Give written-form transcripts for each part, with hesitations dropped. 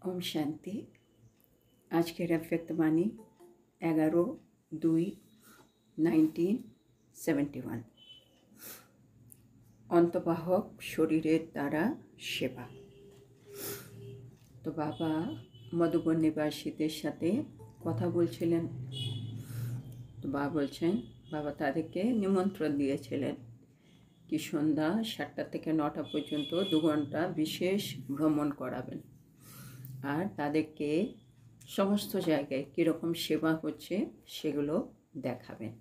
ओम शांति। आज के रफ्यक्तवाणी 11/2/1971। অন্তবাহক শরীরের দ্বারা সেবা। তো বাবা মধুবন নিবাসীদের সাথে কথা বলছিলেন। তো বাবা বলছেন বাবা তাদেরকে নিমন্ত্রণ দিয়েছিলেন কি সন্ধ্যা 7টা থেকে 9টা পর্যন্ত 2 ঘন্টা বিশেষ ভ্রমণ করাবেন আর তাদেরকে সমস্ত জায়গায় কীরকম সেবা হচ্ছে সেগুলো দেখাবেন।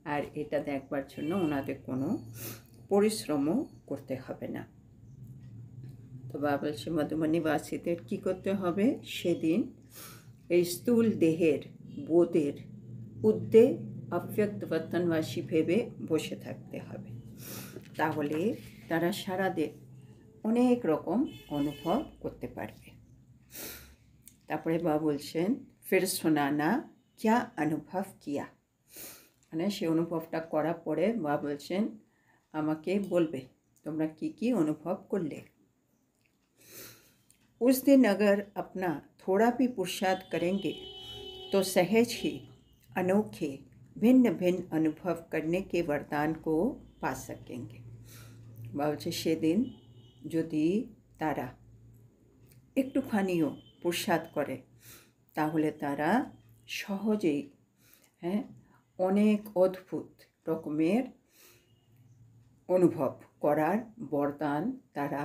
আর এটা দেখবার জন্য ওনাদের কোনো পরিশ্রমও করতে হবে না। তো বাবা বলছে মধুবন নিবাসীদের কী করতে হবে, সেদিন এই স্থূল দেহের বোধের ঊর্ধ্বে অব্যক্ত বর্তনবাসী ভেবে বসে থাকতে হবে। তাহলে তারা সারাদিন অনেক রকম অনুভব করতে পারবে। তারপরে বাবা বলছেন ফির শোনানা ক্যা অনুভব কিয়া, মানে সে অনুভবটা করার পরে বাবা বলছেন আমাকে বলবে তোমরা কি কি অনুভব করলে। उस दिन अगर अपना थोड़ा भी पुरुषार्थ करेंगे तो सहज ही अनोखे भिन्न भिन्न अनुभव करने के वरदान को पा सकेंगे। बाबा সেদিন যদি তারা একটুখানিও পুরুষার্থ করে তাহলে তারা সহজেই অনেক অদ্ভুত রকমের অনুভব করার বরদান তারা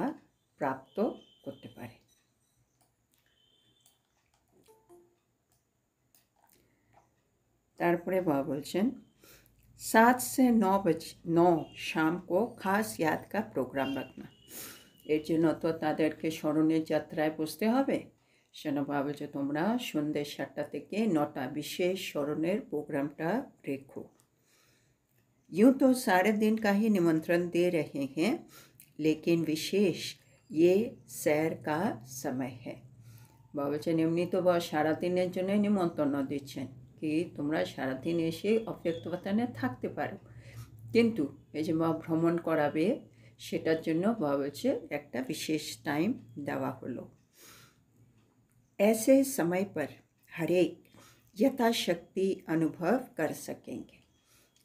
প্রাপ্ত করতে পারে। তারপরে বাবা বলছেন 7 से 9 शाम को खास याद का प्रोग्राम रखना। এর জন্য তো তাদেরকে স্মরণের যাত্রায় বসতে হবে। সেজন্য বাবা বলছে তোমরা সন্ধ্যে 7টা থেকে 9টা বিশেষ স্মরণের प्रोग्रामটা রেখো। यूँ तो सारे दिन का ही निमंत्रण दे रहे हैं, लेकिन विशेष ये सैर का समय है। বাবা বলছেন এমনি তো বা সারাদিনের জন্য নিমন্ত্রণ দিচ্ছেন কি তোমরা সারাদিন এসে অব্যক্তবাতানে থাকতে পারো, কিন্তু এই যে বাবা ভ্রমণ করাবে সেটার জন্য বাবা বলছে একটা বিশেষ টাইম দেওয়া হলো। ऐसे समय पर हरेक यथाशक्ति अनुभव कर सकेंगे।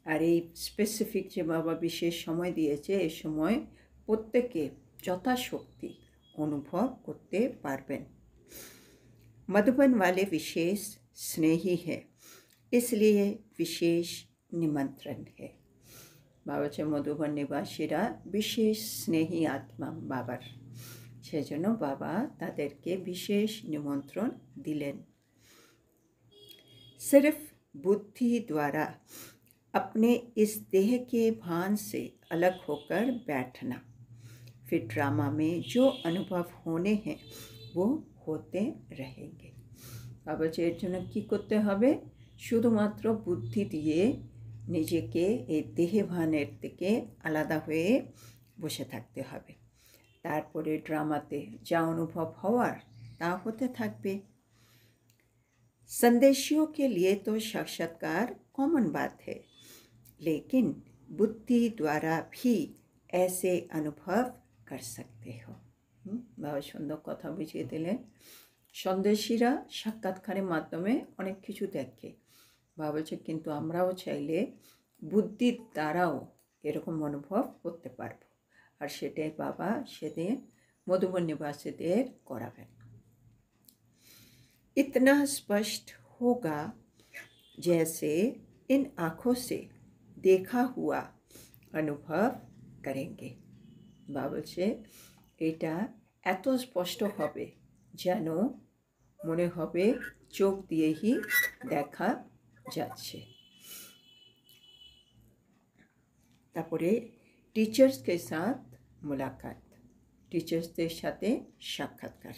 আর এই স্পেসিফিক যে বাবা বিশেষ সময় দিয়েছে এই সময় প্রত্যেকে যথাশক্তি অনুভব করতে পারবেন। मधुबन वाले विशेष स्नेही है, इसलिए विशेष निमंत्रण है। बाबा चे मधुबन निवासीरा विशेष स्नेही आत्मा बाबार, সেজন্য বাবা তাদেরকে বিশেষ নিমন্ত্রণ দিলেন। सिर्फ बुद्धि द्वारा अपने इस देह के भान से अलग होकर बैठना, फिर ड्रामा में जो अनुभव होने हैं वो होते रहेंगे। বাবা এর জন্য কী করতে হবে, শুধুমাত্র বুদ্ধি দিয়ে নিজেকে এই দেহে ভানের থেকে আলাদা হয়ে বসে থাকতে হবে। তারপরে ড্রামাতে যা অনুভব হওয়ার তা হতে থাকবে। संदेशियों के लिए तो साक्षात्कार कॉमन बात है, लेकिन बुद्धि द्वारा भी ऐसे अनुभव कर सकते हो। বাবা সুন্দর কথা বুঝিয়ে দিলেন। সন্দেশীরা সাক্ষাৎকারের মাধ্যমে অনেক কিছু দেখে, বাবা বলছে কিন্তু আমরাও চাইলে বুদ্ধির দ্বারাও এরকম অনুভব করতে পারবো। আর সেটাই বাবা সেদিন মধুবন নিবাসীদের করাবেন। इतना स्पष्ट होगा जैसे इन आँखों से देखा हुआ अनुभव करेंगे। বাবা বলছে এটা এত স্পষ্ট হবে যেন মনে হবে চোখ দিয়েই দেখা যাচ্ছে। তারপরে टीचर्स के साथ मुलाकात, टीचर्सদের সাথে সাক্ষাৎকার।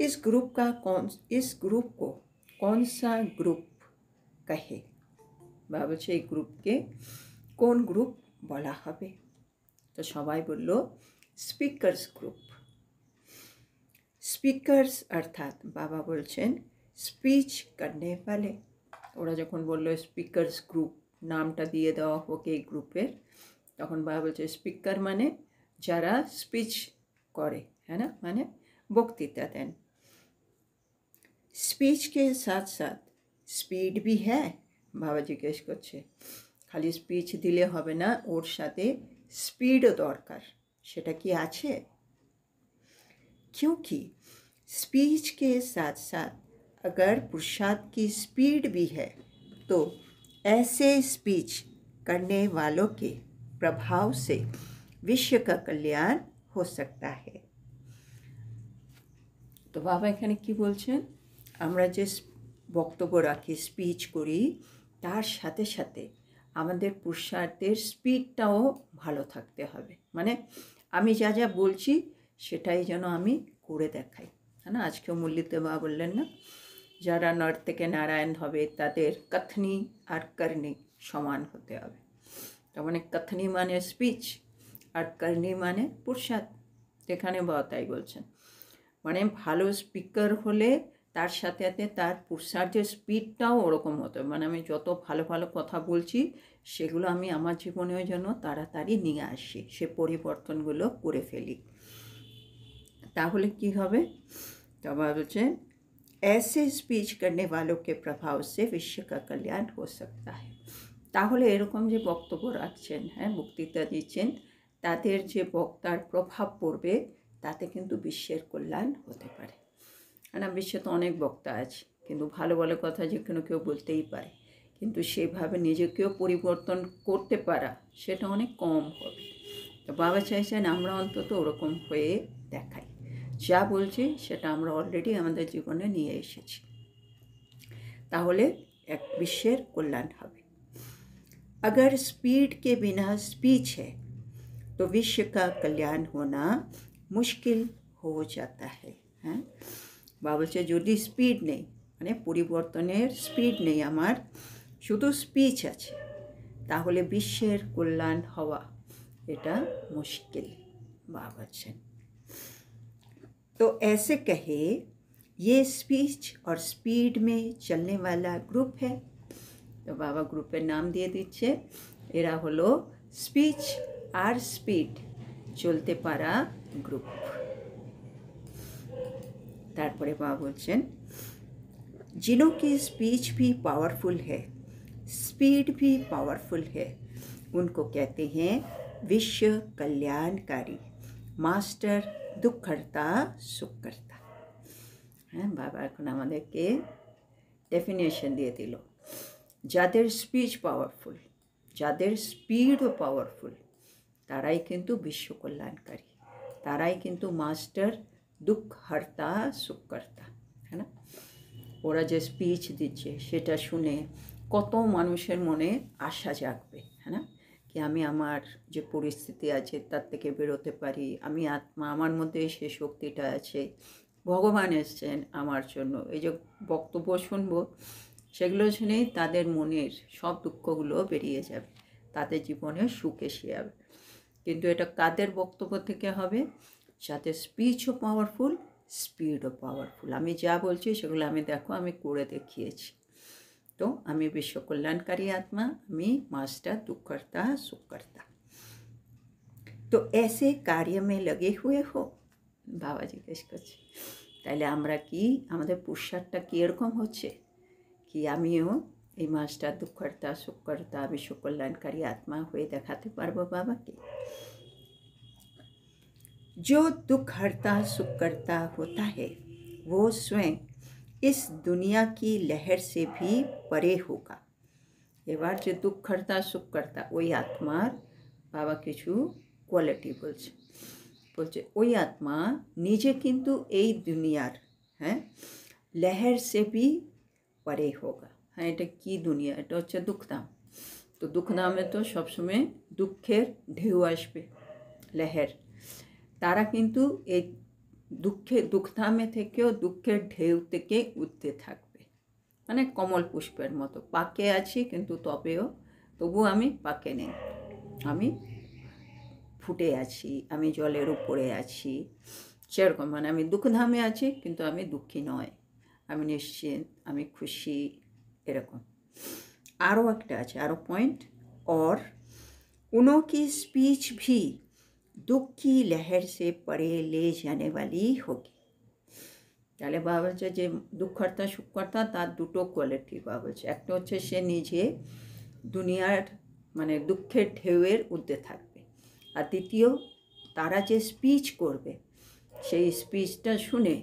इस ग्रुप को कौन सा ग्रुप कहे, বাবা বলছে এই গ্রুপকে কোন গ্রুপ বলা হবে। তো সবাই বলল স্পিকার্স গ্রুপ। স্পিকার্স অর্থাৎ বাবা বলছেন স্পিচ করনে वाले। ওরা যখন বলল স্পিকার্স গ্রুপ নামটা দিয়ে দেওয়া হোক এই গ্রুপের, তখন বাবা বলছে স্পিকার মানে যারা স্পিচ করে, হ্যাঁ না, মানে বক্তৃতা দেন। স্পিচ के साथ साथ স্পিড भी है, বাবা জিজ্ঞেস করছে। খালি স্পিচ দিলে হবে না, ওর সাথে স্পিডও দরকার। সেটা কি আছে? क्योंकि स्पीच के साथ साथ अगर पुरुषार्थ की स्पीड भी है तो ऐसे स्पीच करने वालों के प्रभाव से विश्व का कल्याण हो सकता है। তো বাবা এখানে কি বলছেন, আমরা যে বক্তব্য রাখি, স্পিচ করি, তার সাথে সাথে আমাদের পুরুষার্থের স্পিডটাও ভালো থাকতে হবে। মানে আমি যা যা বলছি সেটাই যেন আমি করে দেখাই, হ্যাঁ না? আজকেও মুরলীতে বাবা বললেন না, যারা নর থেকে নারায়ণ হবে তাদের কথনি আর করনি সমান হতে হবে। তার মানে কথনি মানে স্পিচ আর করনি মানে পুরুষার্থ। এখানে বাবা তাই বলছেন, মানে ভালো স্পিকার হলে তার সাথে সাথে তার পুরুষার্থের স্পিডটাও ওরকম হতো। মানে আমি যত ভালো ভালো কথা বলছি সেগুলো আমি আমার জীবনেও যেন তাড়াতাড়ি নিয়ে আসি, সে পরিবর্তনগুলো করে ফেলি। তাহলে কি হবে? তবে বলছে ऐसे स्पीच करने वालों के प्रभाव से विश्व का कल्याण हो सकता है। তাহলে এরকম যে বক্তব্য রাখছেন, হ্যাঁ, বক্তৃতা দিচ্ছেন, তাদের যে বক্তার প্রভাব পড়বে তাতে কিন্তু বিশ্বের কল্যাণ হতে পারে। না, বিশ্বে তো অনেক বক্তা আছে, কিন্তু ভালো ভালো কথা যে কোনো কেউ বলতেই পারে, কিন্তু সেভাবে নিজেকেও পরিবর্তন করতে পারা সেটা অনেক কম হবে। তো বাবা চাইছেন আমরা অন্তত ওরকম হয়ে দেখাই, যা বলছি সেটা আমরা অলরেডি আমাদের জীবনে নিয়ে এসেছি, তাহলে এক বিশ্বের কল্যাণ হবে। अगर स्पीड के बिना स्पीच है तो विश्व का कल्याण होना मुश्किल हो जाता है। হ্যাঁ, বাবা বলছে যদি স্পিড নেই, মানে পরিবর্তনের স্পিড নেই, আমার শুধু স্পিচ আছে, তাহলে বিশ্বের কল্যাণ হওয়া এটা মুশকিল। বাবা বলছেন तो ऐसे कहे ये स्पीच और स्पीड में चलने वाला ग्रुप है। তো বাবা গ্রুপের নাম দিয়ে দিচ্ছে, এরা হলো স্পিচ আর স্পিড চলতে পারা গ্রুপ। তারপরে বাবা বলছেন जिनों की स्पीच भी पावरफुल है, स्पीड भी पावरफुल है, उनको कहते हैं विश्व कल्याणकारी, मास्टर दुखहर्ता सुखकर्ता। হ্যাঁ, বাবা এখন আমাদেরকে ডেফিনেশন দিয়ে দিল, যাদের স্পিচ পাওয়ারফুল, যাদের স্পিডও পাওয়ারফুল, তারাই কিন্তু বিশ্ব কল্যাণকারী, তারাই কিন্তু মাস্টার দুঃখহর্তা সুখকর্তা, হ্যাঁ না? ওরা যে স্পিচ দিচ্ছে সেটা শুনে কত মানুষের মনে আশা জাগবে, হ্যাঁ না? কি আমি আমার যে পরিস্থিতি আছে তার থেকে বেরোতে পারি, আমি আত্মা, আমার মধ্যে সে শক্তিটা আছে, ভগবান এসছেন আমার জন্য। এই যে বক্তব্য শুনবো, সেগুলো শুনেই তাদের মনের সব দুঃখগুলো বেরিয়ে যাবে, তাদের জীবনে সুখ এসে যাবে। কিন্তু এটা কাদের বক্তব্য থেকে হবে? যাদের স্পিচও পাওয়ারফুল, স্পিডও পাওয়ারফুল। আমি যা বলছি সেগুলো আমি দেখো আমি করে দেখিয়েছি, तो আমি বিশ্ব কল্যাণকারী আত্মা, আমি मास्टर दुखहर्ता सुखकर्ता। तो ऐसे कार्य में लगे हुए हो? বাবা জিজ্ঞেস করছে, তাহলে আমরা কি, আমাদের পুরুষার্থটা কি এরকম হচ্ছে কি আমিও এই মাস্টার দুঃখহর্তা সুখকর্তা বিশ্ব কল্যাণকারী আত্মা হয়ে দেখাতে পারবো বাবাকে? जो दुखहर्ता सुखकर्ता होता है वो स्वयं इस दुनिया की लहर से भी परे होगा। এবার যে দুঃখহর্তা সুখকর্তা ওই আত্মার বাবা কিছু কোয়ালিটি বলছে, বলছে ওই আত্মা নিজে কিন্তু এই দুনিয়ার, হ্যাঁ, লহর সে ভি পরে হোগা। হ্যাঁ, এটা কি দুনিয়া? এটা হচ্ছে দুঃখধাম। তো দুঃখধামে তো সবসময় দুঃখের ঢেউ আসবে, লহর। তারা কিন্তু এই দুঃখধামে থেকেও দুঃখের ঢেউ থেকে উঠতে থাকবে, মানে কমল পুষ্পের মতো। পাকে আছি কিন্তু তবু আমি পাকে নেই, আমি ফুটে আছি, আমি জলের উপরে আছি, সেরকম। মানে আমি দুঃখধামে আছি কিন্তু আমি দুঃখী নয়, আমি নিশ্চিন্ত, আমি খুশি, এরকম। আরও একটা আছে, আরও পয়েন্ট, और उनकी स्पीच भी दुख की लहर से परे ले जाने वाली होगी। তাহলে বাবা বলছে যে দুঃখকর্তা সুখকর্তা তার দুটো কোয়ালিটি বাবা বলছে। একটা হচ্ছে সে নিজে দুনিয়ার মানে দুঃখের ঢেউয়ের ঊর্ধ্বে থাকবে, আর দ্বিতীয় তারা যে স্পিচ করবে সেই স্পিচটা শুনে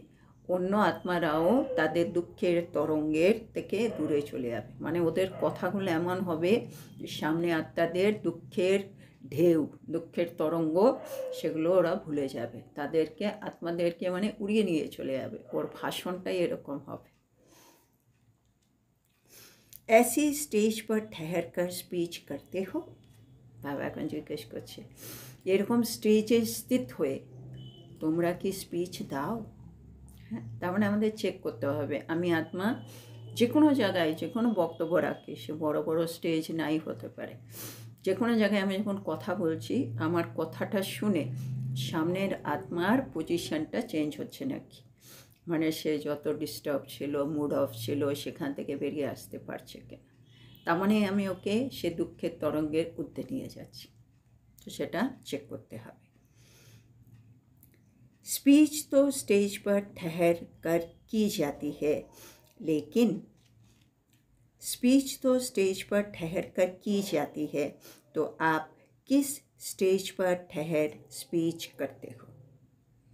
অন্য আত্মারাও তাদের দুঃখের তরঙ্গের থেকে দূরে চলে যাবে। মানে ওদের কথাগুলো এমন হবে সামনে আত্মাদের দুঃখের ঢেউ, দুঃখের তরঙ্গ, সেগুলো ওরা ভুলে যাবে, তাদেরকে আত্মাদেরকে মানে উড়িয়ে নিয়ে চলে যাবে। ওর ভাষণটাই এরকম হবে। ऐसी स्टेज पर ठहर कर स्पीच करते हो? বাবা এখন জিজ্ঞেস করছে এরকম স্টেজে স্থিত হয়ে তোমরা কি স্পিচ দাও? হ্যাঁ, তার মানে আমাদের চেক করতে হবে। আমি আত্মা যে কোনো জায়গায় যে কোনো বক্তব্য রাখি, সে বড় বড় স্টেজ নাই হতে পারে, যে কোনো জায়গায় আমি যখন কথা বলছি আমার কথাটা শুনে সামনের আত্মার পজিশনটা চেঞ্জ হচ্ছে নাকি, মানে সে যত ডিস্টার্ব ছিল, মুড অফ ছিল, সেখান থেকে বেরিয়ে আসতে পারছে কিনা, তার মানে আমি ওকে সে দুঃখের তরঙ্গের ঊর্ধ্বে নিয়ে যাচ্ছি। তো সেটা চেক করতে হবে। स्पीच तो स्टेज पर ठहर कर की जाती है, लेकिन स्पीच तो स्टेज पर ठहर कर की जाती है, तो आप किस स्टेज पर ठहर स्पीच करते हो?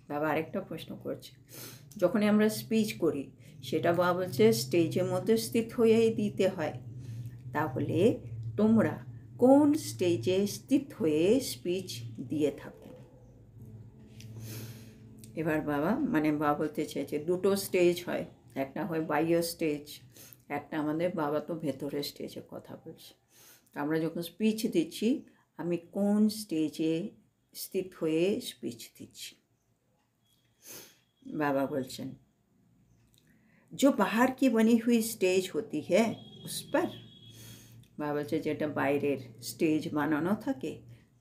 বাবা আরেকটা প্রশ্ন করছে, যখনই আমরা স্পিচ করি সেটা বাবা বলছে স্টেজের মধ্যে স্থিত হয়েই দিতে হয়, তাহলে তোমরা কোন স্টেজে স্থিত হয়ে স্পিচ দিয়ে থাকো? এবার বাবা মানে বাবা বলতে চাইছে দুটো স্টেজ হয়, একটা হয় বাহ্য স্টেজ, একটা আমাদের বাবা তো ভেতরের স্টেজে কথা বলছে। তো আমরা যখন স্পিচ দিচ্ছি আমি কোন স্টেজে স্থিত হয়ে স্পিচ দিচ্ছি? बाबा बोलचन जो बाहर की बनी हुई स्टेज होती है उस पर, बाबा बोलছে যেটা বাইরের স্টেজ বানানো থাকে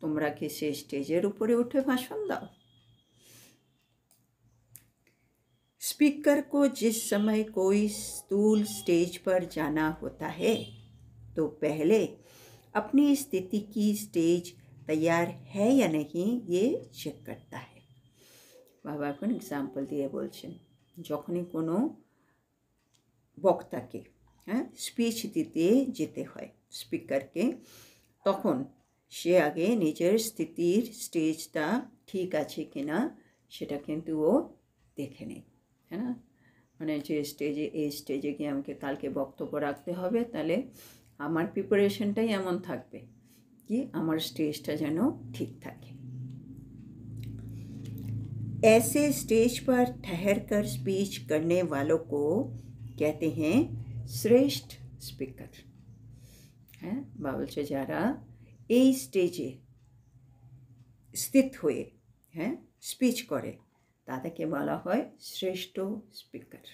তোমরা কি সেই স্টেজের উপরে উঠে ভাষণ দাও? स्पीकर को जिस समय कोई स्थूल स्टेज पर जाना होता है तो पहले अपनी स्थिति की स्टेज तैयार है या नहीं ये चेक करता है। বাবা এখন এক্সাম্পল দিয়ে বলছেন যখনই কোনো বক্তাকে স্পিচ দিতে যেতে হয় স্পিকারকে, তখন সে আগে নিজের স্থিতির স্টেজটা ঠিক আছে কিনা সেটা কিন্তু ও দেখে নেয়, হ্যাঁ না? মানে যে স্টেজে এই স্টেজে গিয়ে আমাকে কালকে বক্তব্য রাখতে হবে, তাহলে আমার প্রিপারেশনটাই এমন থাকবে কি আমার স্টেজটা যেন ঠিক থাকে। ऐसे स्टेज पर ठहर कर स्पीच करने वालों को कहते हैं श्रेष्ठ स्पीकर। হ্যাঁ, বা বলছে যারা এই স্টেজে স্থিত হয়ে স্পিচ করে তাদেরকে বলা হয় শ্রেষ্ঠ স্পিকার।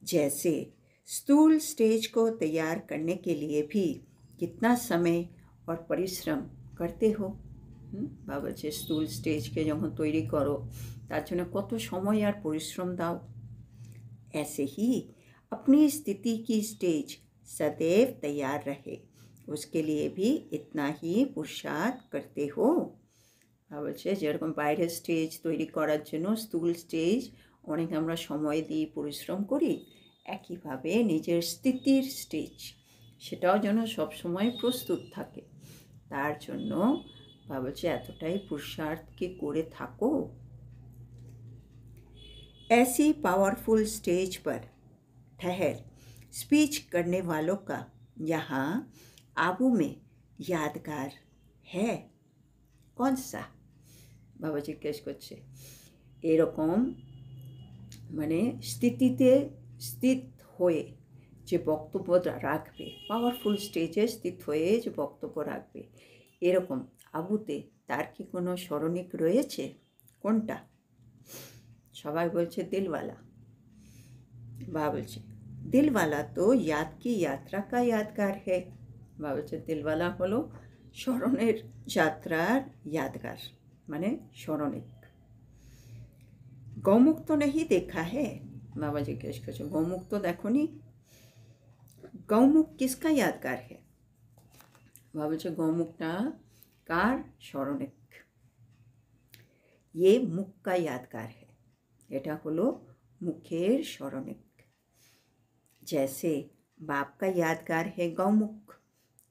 जैसे स्थूल स्टेज को तैयार करने के लिए भी कितना समय और परिश्रम करते हो? বাবা বলছে স্থূল স্টেজকে যখন তৈরি করো তার জন্য কত সময় আর পরিশ্রম দাও। ऐसे ही अपनी स्थिति की स्टेज सदैव तैयार रहे उसके लिए भी इतना ही पुरुषार्थ करते हो। বাবা বলছে যেরকম বাইরের স্টেজ তৈরি করার জন্য স্থূল স্টেজ অনেক আমরা সময় দিই, পরিশ্রম করি, একইভাবে নিজের স্থিতির স্টেজ সেটাও যেন সবসময় প্রস্তুত থাকে, তার জন্য বাবা বলছে এতটাই পুরুষার্থ কি করে থাকো। ऐसी पावरफुल स्टेज पर ठहर स्पीच करने वालों का यहाँ आबू में यादगार है कौन सा? বাবা জিজ্ঞেস করছে এরকম মানে স্থিতিতে স্থিত হয়ে যে বক্তব্য রাখবে, পাওয়ারফুল স্টেজে স্থিত হয়ে যে বক্তব্য রাখবে, এরকম আবুতে তার কি কোনো স্মরণিক রয়েছে? কোনটা? সবাই বলছে দিলওয়ালা। বাবা বলছে দিলওয়ালা তো याद की यात्रा का यादगार है। বাবা বলছে দিলওয়ালা হলো স্মরণের যাত্রার यादगार মানে স্মরণিক। गौमुख तो नहीं देखा है? बाबा जिज्ञेस करছে गौमुख तो देखो नी। गौमुख किसका यादगार है? बाबा বলছে গৌমুখটা কার স্মরণিক। ये मुख का यादगार है। এটা হলো মুখের স্মরণিক। जैसे बाप का यादगार है गौमुख,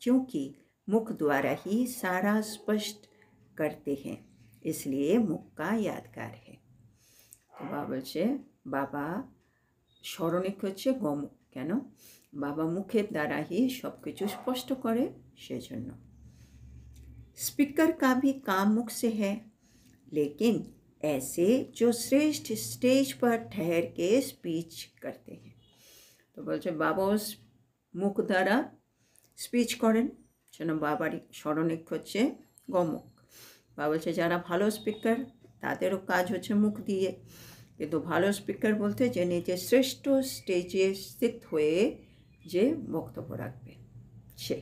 क्योंकि मुख द्वारा ही सारा स्पष्ट करते हैं, इसलिए मुख का यादगार है। तो बाबा বলছে বাবা স্মরণিক হচ্ছে গৌমুখ। কেন? বাবা মুখের দ্বারা ही সব কিছু স্পষ্ট করে, সেজন্য। स्पीकर का भी काम मुख से है, लेकिन ऐसे जो श्रेष्ठ स्टेज पर ठहर के स्पीच करते हैं। तो বলছে বাবাও মুখ দ্বারা স্পিচ করেন, যেন বাবারই স্মরণিক হচ্ছে গৌমুখ। বাবা বলছে যারা ভালো স্পিকার তাদেরও কাজ হচ্ছে মুখ দিয়ে, কিন্তু ভালো স্পিকার বলতে যে নিজে শ্রেষ্ঠ স্টেজে স্থিত হয়ে যে বক্তব্য রাখবে সে।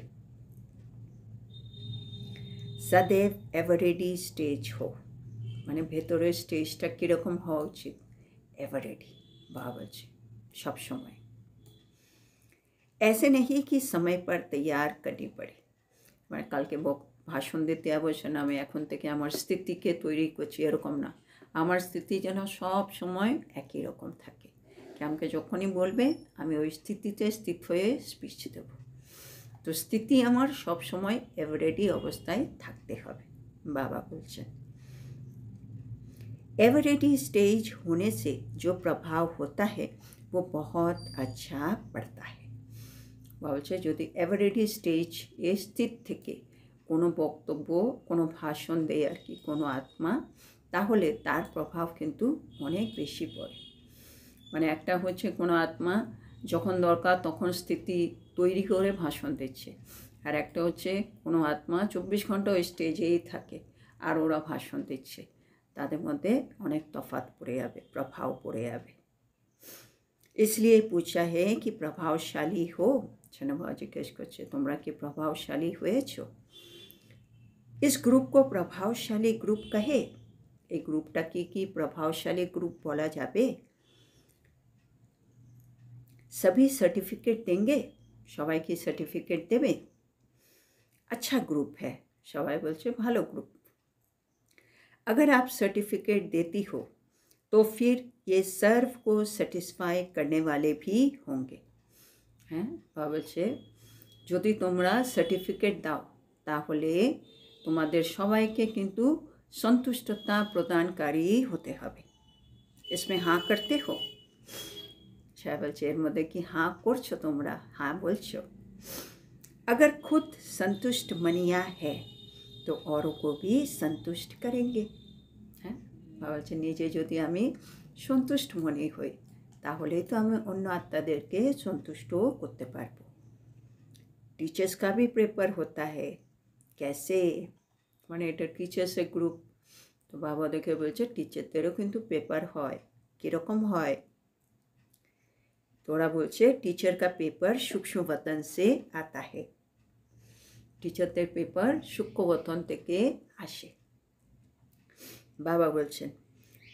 সदैव एवर रेडी स्टेज हो, মানে ভেতরের স্টেজটা কীরকম হওয়া উচিত? एवर रेडी, বাবা বলছে সব সময়। ऐसे नहीं कि समय पर तैयार करनी पड़े, মানে কালকে ভাষণ দিতে অবশ্য না আমি এখন থেকে আমার স্থিতিকে তৈরি করছি এরকম না। আমার স্থিতি যেন সব সময় একই রকম থাকে, কি আমাকে যখনই বলবে আমি ওই স্থিতিতে স্থিত হয়ে স্পিচ দেব। তো স্থিতি আমার সব সময় এভারেডি অবস্থায় থাকতে হবে, বাবা বলছেন। एवरेडी स्टेज होने से जो प्रभाव होता है वो बहुत अच्छा पड़ता है। বলছে যদি এভারেডি স্টেজ এ স্থিত থেকে কোনো বক্তব্য কোনো ভাষণ দেয় আর কি কোনো আত্মা, তাহলে তার প্রভাব কিন্তু অনেক বেশি পড়ে। মানে একটা হচ্ছে কোনো আত্মা যখন দরকার তখন স্থিতি তৈরি করে ভাষণ দিচ্ছে, আর একটা হচ্ছে কোনো আত্মা 24 ঘন্টা ওই স্টেজেই থাকে আর ওরা ভাষণ দিচ্ছে, তাদের মধ্যে অনেক তফাৎ পড়ে যাবে, প্রভাব পড়ে যাবে। इसलिए पूछा है कि प्रभावशाली हो, छन्न बाबा जिज्ञेस करছে তোমরা কি প্রভাবশালী হয়েছো? इस ग्रुप को प्रभावशाली ग्रुप कहे, এই গ্রুপটাকে কি প্রভাবশালী গ্রুপ বলা যাবে? सभी सर्टिफिकेट देंगे, সবাই কি সার্টিফিকেট দেবে? अच्छा ग्रुप है, সবাই বলছে ভালো গ্রুপ। अगर आप सर्टिफिकेट देती हो तो फिर ये सर्व को सेटिस्फाई करने वाले भी होंगे। হ্যাঁ, বাবা বলছে যদি তোমরা সার্টিফিকেট দাও তাহলে তোমাদের সবাইকে কিন্তু সন্তুষ্টতা প্রদানকারী হতে হবে। इसमें हाँ करते हो? সাহেব বলছে এর মধ্যে কি हाँ করছো তোমরা? हाँ বলছো। अगर खुद संतुष्ट मनिया है तो औरों को भी संतुष्ट करेंगे। হ্যাঁ, বাবা বলছে নিজে যদি আমি সন্তুষ্ট মনে হই তাহলে তো আমি অন্য আত্মাদেরকে সন্তুষ্ট করতে পারবো। टीचर्स का भी पेपर होता है, कैसे? মানে এটা টিচার্সের গ্রুপ, তো বাবা দেখে বলছে টিচারদেরও কিন্তু পেপার হয়। কীরকম হয়? তোরা বলছে टीचर का पेपर सूक्ष्म वतन से आता है, টিচারদের পেপার সূক্ষ্ম वतन থেকে আসে। বাবা বলছেন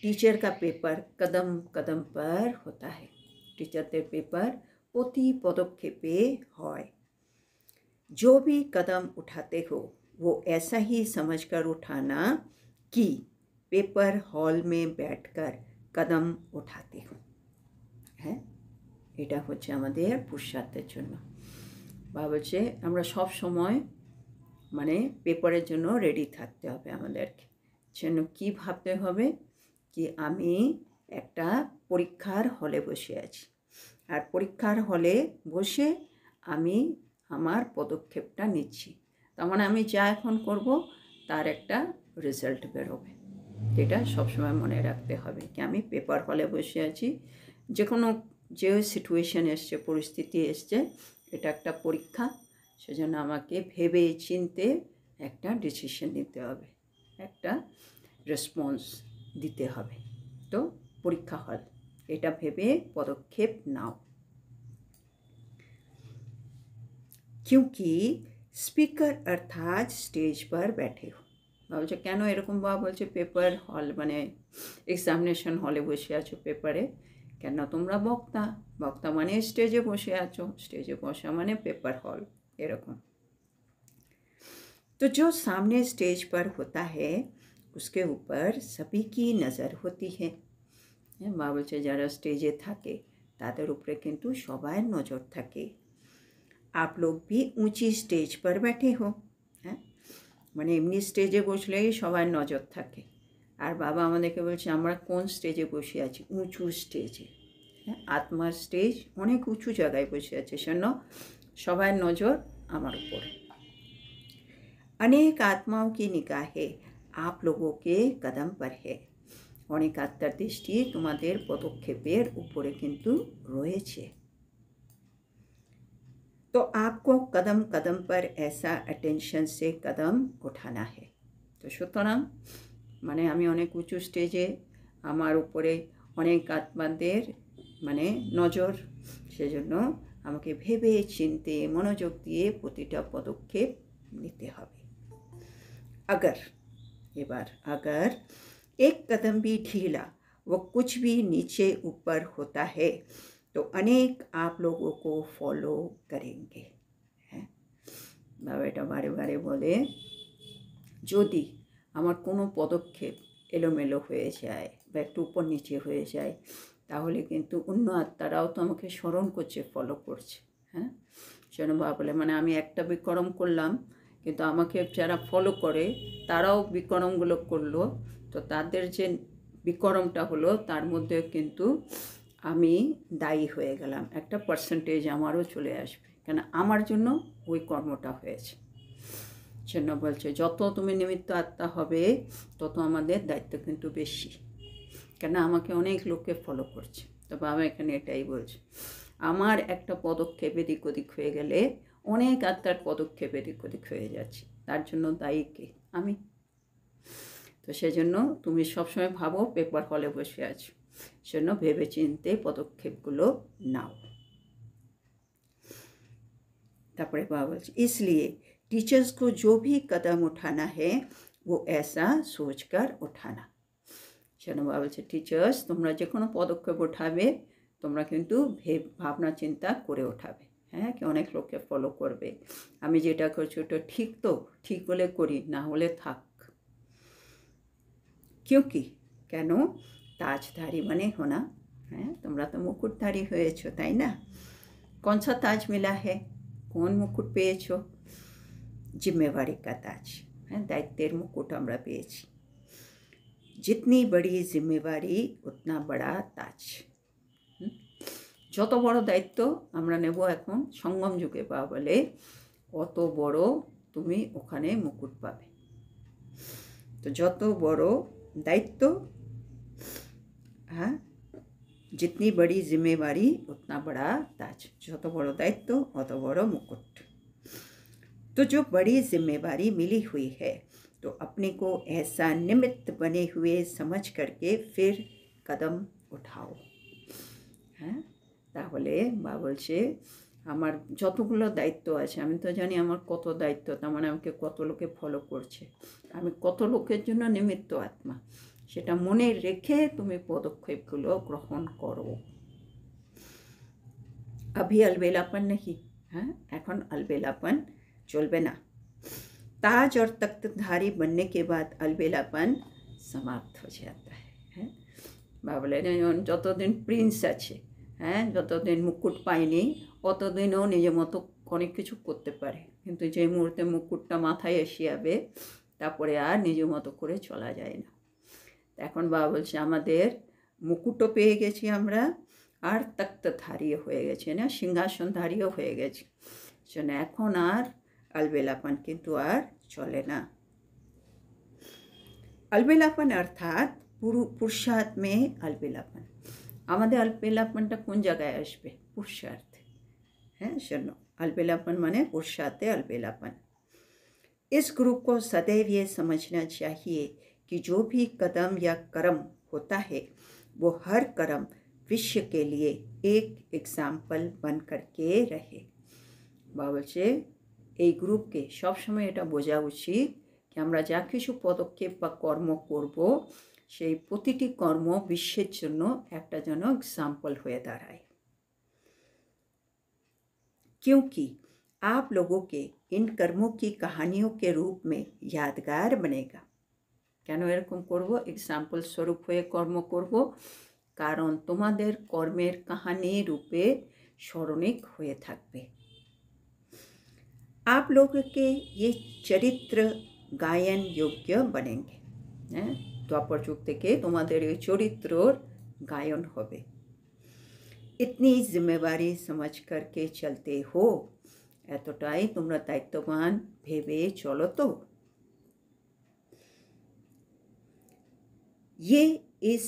टीचर का पेपर कदम कदम पर होता है, टीचरদের पेपर প্রতি পদক্ষেপে হয়। जो भी कदम उठाते हो वो ऐसा ही समझकर उठाना कि पेपर हॉल में बैठकर कदम उठाते हो। হ্যাঁ, এটা হচ্ছে আমাদের পুরুষার্থের জন্য। বাবা বলছে আমরা সব সময় মানে পেপারের জন্য রেডি থাকতে হবে আমাদেরকে। যেন কী ভাবতে হবে কি আমি একটা পরীক্ষার হলে বসে আছি, আর পরীক্ষার হলে বসে আমি আমার পদক্ষেপটা নিচ্ছি, তার মানে আমি যা এখন করব তার একটা রেজাল্ট বেরোবে। এটা সবসময় মনে রাখতে হবে কি আমি পেপার হলে বসে আছি, যে কোনো যে সিচুয়েশন এসছে পরিস্থিতি এসছে এটা একটা পরীক্ষা, সেজন্য আমাকে ভেবে চিনতে একটা ডিসিশন নিতে হবে, একটা রেসপন্স দিতে হবে। তো পরীক্ষা হল এটা ভেবে পদক্ষেপ নাও। क्योंकि स्पीकर अर्थात स्टेज पर बैठे हो। বলছে কেন এরকম বাবা বলছে পেপার হল মানে এক্সামিনেশন হলে বসে আছো পেপারে, কেন তোমরা বক্তা, বক্তা মানে স্টেজে বসে আছো, স্টেজে বসা মানে পেপার हॉल এরকম। तो जो सामने स्टेज पर होता है उसके ऊपर सभी की नज़र होती है। মা বলছে যারা স্টেজে থাকে তাদের উপরে কিন্তু সবার নজর থাকে। आप लोग भी ऊंची स्टेज पर बैठे हो। হ্যাঁ, মানে এমনি স্টেজে বসলেই সবার নজর থাকে। আর বাবা আমাদেরকে বলছে আমরা কোন স্টেজে বসে আছি, উঁচু স্টেজে। হ্যাঁ, আত্মার স্টেজ অনেক উঁচু জায়গায় বসে আছে, সেজন্য সবার নজর আমার উপরে। अनेक आत्माओं की निगाहें आप लोगों के कदम पर है। অনেক আত্মার দৃষ্টি তোমাদের পদক্ষেপের উপরে কিন্তু রয়েছে। तो आपको कदम कदम पर ऐसा अटेंशन से कदम उठाना है। তো সুতরাং মানে আমি অনেক উঁচু স্টেজে, আমার উপরে অনেক আত্মাদের মানে নজর, সেজন্য আমাকে ভেবে চিন্তে মনোযোগ দিয়ে প্রতিটা পদক্ষেপ নিতে হবে। अगर এবার अगर एक कदम भी ढीला व कुछ भी नीचे ऊपर होता है तो अनेक आप लोगों को फॉलो करेंगे। হ্যাঁ, বাবা এটা বারে বারে বলে, যদি আমার কোনো পদক্ষেপ এলোমেলো হয়ে যায় বা একটু উপর নিচে হয়ে যায়, তাহলে কিন্তু অন্য আত্মারাও তো আমাকে স্মরণ করছে, ফলো করছে। হ্যাঁ, সেজন্য বাবা বলে মানে আমি একটা বিকরম করলাম, কিন্তু আমাকে যারা ফলো করে তারাও বিকরমগুলো করলো, তো তাদের যে বিকরমটা হলো তার মধ্যে কিন্তু আমি দায়ী হয়ে গেলাম, একটা পার্সেন্টেজ আমারও চলে আসবে, কেন আমার জন্য ওই কর্মটা হয়েছে। সেজন্য বলছে যত তুমি নিমিত্ত আত্মা হবে তত আমাদের দায়িত্ব কিন্তু বেশি, কেন আমাকে অনেক লোকে ফলো করছে। তো বাবা এখানে এটাই বলছে, আমার একটা পদক্ষেপ এদিক ওদিক হয়ে গেলে অনেক আত্মার পদক্ষেপ এদিক ওদিক হয়ে যাচ্ছে, তার জন্য দায়ী কে? আমি। তো সেজন্য তুমি সবসময় ভাবো পেপার হলে বসে আছো, সেজন্য ভেবে চিনতে পদক্ষেপগুলো নাও। তারপরে বাবা বলছে इसलिए टीचर्स को जो भी कदम उठाना है वो ऐसा सोचकर उठाना। সেজন্য বাবা বলছে টিচার্স তোমরা যে কোনো পদক্ষেপ উঠাবে তোমরা কিন্তু ভাবনা চিন্তা করে উঠাবে। হ্যাঁ, কি অনেক লোককে ফলো করবে, আমি যেটা করছি ওটা ঠিক তো, ঠিক হলে করি, না হলে থাক। क्योंकि কেন? তাজধারী মানে হোনা। হ্যাঁ, তোমরা তো মুকুটধারী হয়েছো, তাই না? कौन सा ताज मिला है? কোন মুকুট পেয়েছো? जिम्मेवारी का ताज। হ্যাঁ, দায়িত্বের মুকুট আমরা পেয়েছি। जितनी बड़ी जिम्मेवारी उतना बड़ा ताज। যত বড় দায়িত্ব আমরা নেব এখন সঙ্গম যুগে পাওয়া বলে, অত বড় তুমি ওখানে মুকুট পাবে। তো যত বড় দায়িত্ব, হ্যাঁ, जितनी बड़ी जिम्मेवारी उतना बड़ा ताज। যত বড় দায়িত্ব অত বড় মুকুট। तो जो बड़ी जिम्मेवारी मिली हुई है तो अपने को ऐसा निमित्त बने हुए समझ करके फिर कदम उठाओ। হ্যাঁ, তাহলে বা বলছে আমার যতগুলো দায়িত্ব আছে, আমি তো জানি আমার কত দায়িত্ব, তার মানে আমাকে কত লোকে ফলো করছে, আমি কত লোকের জন্য নিমিত্ত আত্মা, সেটা মনে রেখে তুমি পদক্ষেপগুলো গ্রহণ করো। अभी अलबेलापन नहीं। হ্যাঁ, এখন अलबेलापन চলবে না। ताज और तख्तधारी बनने के बाद अलबेलापन समाप्त हो जाता है। হ্যাঁ, বা বলে যতদিন প্রিন্স আছে, হ্যাঁ, যতদিন মুকুট পায়নি অতদিনও নিজের মতো অনেক কিছু করতে পারে, কিন্তু যে মুহূর্তে মুকুটটা মাথায় এসে যাবে তারপরে আর নিজের মতো করে চলা যায় না। এখন বাবা বলছে আমাদের মুকুটও পেয়ে গেছি আমরা, আর তক্তধারীও হয়ে গেছে, না সিংহাসনধারীও হয়ে গেছে, সেজন্য এখন আর अलबेलापन কিন্তু আর চলে না। अलबेलापन अर्थात पुरुषार्थ में अलबेलापन। আমাদের अलबेलापनটা কোন জায়গায় আসবে? পুরুষার্থে। হ্যাঁ, সেজন্য अलबेलापन মানে पुरुषार्थे अलबेलापन। इस ग्रुप को सदैव ये समझना चाहिए कि जो भी कदम या कर्म होता है वो हर कर्म विश्व के लिए एक एग्जाम्पल बन करके रहे। বলছে এই গ্রুপকে সবসময় এটা বোঝা উচিত কি আমরা যা কিছু পদক্ষেপ বা কর্ম করব সেই প্রতিটি কর্ম বিশ্বের জন্য একটা যেন এক্সাম্পল হয়ে দাঁড়ায়। क्योंकि आप लोगों के इन कर्मों की कहानियों के रूप में यादगार बनेगा। কেন এরকম করব? এক্সাম্পল স্বরূপ হয়ে কর্ম করব, কারণ তোমাদের কর্মের কাহানি রূপে স্মরণিক হয়ে থাকবে। आप लोगों के ये চরিত্র গায়ন যোগ্য बनेंगे। হ্যাঁ, দ্বাপর যুগ থেকে তোমাদের এই চরিত্রর গায়ন হবে। इतनी जिम्मेवारी समझ करके चलते हो, এতটাই তোমরা দায়িত্ববান ভেবে চলো তো। ये इस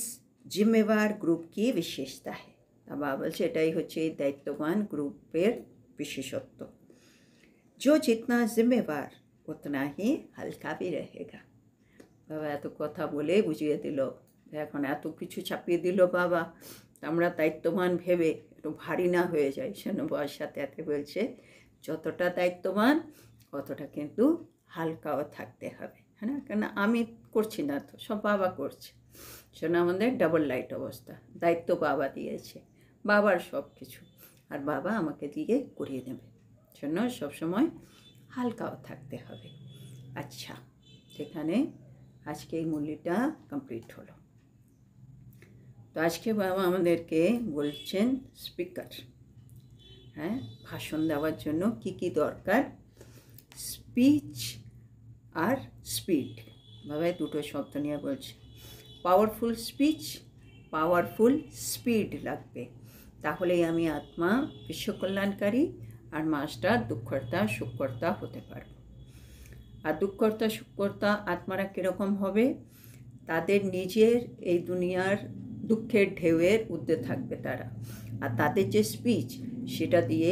जिम्मेवार ग्रुप की विशेषता है। বাবা বলছে এটাই হচ্ছে এই দায়িত্ববান গ্রুপের বিশেষত্ব। जो जितना जिम्मेवार उतना ही हल्का भी रहेगा। বাবা এত কথা বলে বুঝিয়ে দিল, এখন এত কিছু চাপিয়ে দিল বাবা, আমরা দায়িত্ববান ভেবে একটু ভারী না হয়ে যায়। সেজন্য বাবার সাথে এতে বলছে যতটা দায়িত্ববান অতটা কিন্তু হালকাও থাকতে হবে, হ্যাঁ না? কেন আমি করছি না, তো সব বাবা করছে। সেজন্য আমাদের ডাবল লাইট অবস্থা, দায়িত্ব বাবা দিয়েছে, বাবার সব কিছু, আর বাবা আমাকে দিয়ে করিয়ে নেবে। সেজন্য সবসময় হালকাও থাকতে হবে। আচ্ছা, সেখানে আজকে এই মূল্যটা কমপ্লিট হলো। তো আজকে বাবা আমাদেরকে বলছেন স্পিকার, হ্যাঁ, ভাষণ দেওয়ার জন্য কি কি দরকার, স্পিচ আর স্পিড। বাবা দুটো শব্দ নিয়ে বলছে, পাওয়ারফুল স্পিচ, পাওয়ারফুল স্পিড লাগবে, তাহলেই আমি আত্মা বিশ্বকল্যাণকারী আর মাস্টার দুঃখকর্তা সুখকর্তা হতে পারব। আর দুঃখকর্তা সুখকর্তা আত্মারা কীরকম হবে? তাদের নিজের এই দুনিয়ার দুঃখের ঢেউয়ের ঊর্ধ্বে থাকবে তারা, আর তাদের যে স্পিচ সেটা দিয়ে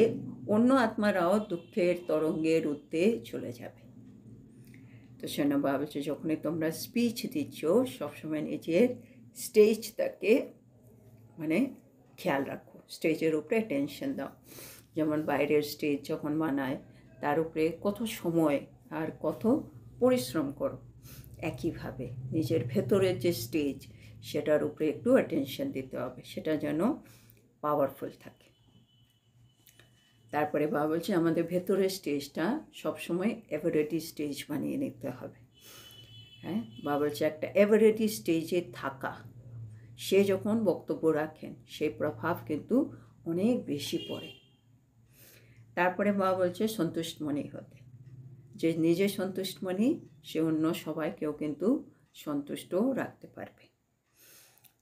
অন্য আত্মারাও দুঃখের তরঙ্গের ঊর্ধ্বে চলে যাবে। তো সেজন্য বাবা বলছে যখনই তোমরা স্পিচ দিচ্ছ সবসময় নিজের স্টেজটাকে মানে খেয়াল রাখো, স্টেজের উপরে টেনশন দাও। যেমন বাইরের স্টেজ যখন বানায় তার উপরে কত সময় আর কত পরিশ্রম করো, একইভাবে নিজের ভেতরের যে স্টেজ সেটার উপরে একটু অ্যাটেনশন দিতে হবে, সেটা যেন পাওয়ারফুল থাকে। তারপরে বাবা বলছে আমাদের ভেতরের স্টেজটা সবসময় এভারেটি স্টেজ বানিয়ে নিতে হবে। হ্যাঁ, বাবা বলছে একটা এভারেটি স্টেজে থাকা, সে যখন বক্তব্য রাখেন সেই প্রভাব কিন্তু অনেক বেশি পড়ে। তারপরে বাবা বলছে সন্তুষ্টমণি হতে, যে নিজে সন্তুষ্টমণি সে অন্য সবাইকেও কিন্তু সন্তুষ্টও রাখতে পারবে।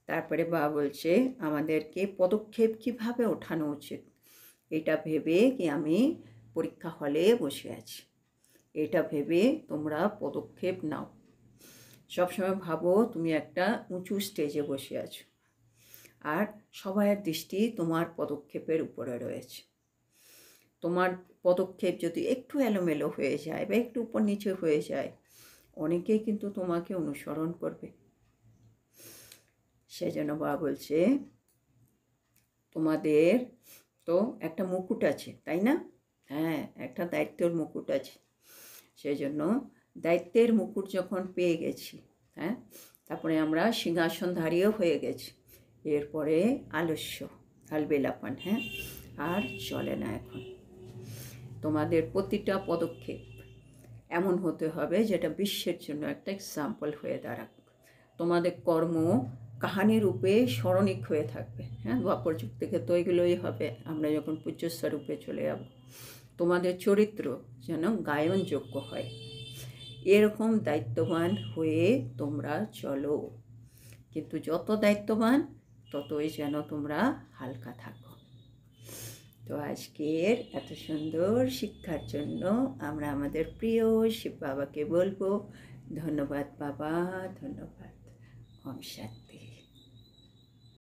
তারপরে বাবা বলছে আমাদেরকে পদক্ষেপ কীভাবে ওঠানো উচিত, এটা ভেবে কি আমি পরীক্ষা হলে বসে আছি, এটা ভেবে তোমরা পদক্ষেপ নাও। সবসময় ভাবো তুমি একটা উঁচু স্টেজে বসে আছো আর সবার দৃষ্টি তোমার পদক্ষেপের উপরে রয়েছে। তোমার পদক্ষেপ যদি একটু এলোমেলো হয়ে যায় বা একটু উপর নিচে হয়ে যায়, অনেকেই কিন্তু তোমাকে অনুসরণ করবে। সেজন্য বাবা বলছে তোমাদের তো একটা মুকুট আছে, তাই না? হ্যাঁ, একটা দায়িত্বের মুকুট আছে। সেই জন্য দায়িত্বের মুকুট যখন পেয়ে গেছি, হ্যাঁ, তারপরে আমরা সিংহাসনধারীও হয়ে গেছি, এরপরে আলস্য আলবেলাপান, হ্যাঁ, আর চলে না। এখন তোমাদের প্রতিটা পদক্ষেপ এমন হতে হবে যেটা বিশ্বের জন্য একটা এক্সাম্পল হয়ে দাঁড়াক। তোমাদের কর্ম কাহানি রূপে স্মরণিক হয়ে থাকবে। হ্যাঁ, দ্বাপর যুগ থেকে তো এগুলোই হবে, আমরা যখন পূজ্যস্বরূপে চলে যাব। তোমাদের চরিত্র যেন গায়নযোগ্য হয়, এরকম দায়িত্ববান হয়ে তোমরা চলো। কিন্তু যত দায়িত্ববান ততই যেন তোমরা হালকা থাকো। তো আজকের এত সুন্দর শিক্ষার জন্য আমরা আমাদের প্রিয় শিব বাবাকে বলবো ধন্যবাদ বাবা, ধন্যবাদ। ওম শান্তি।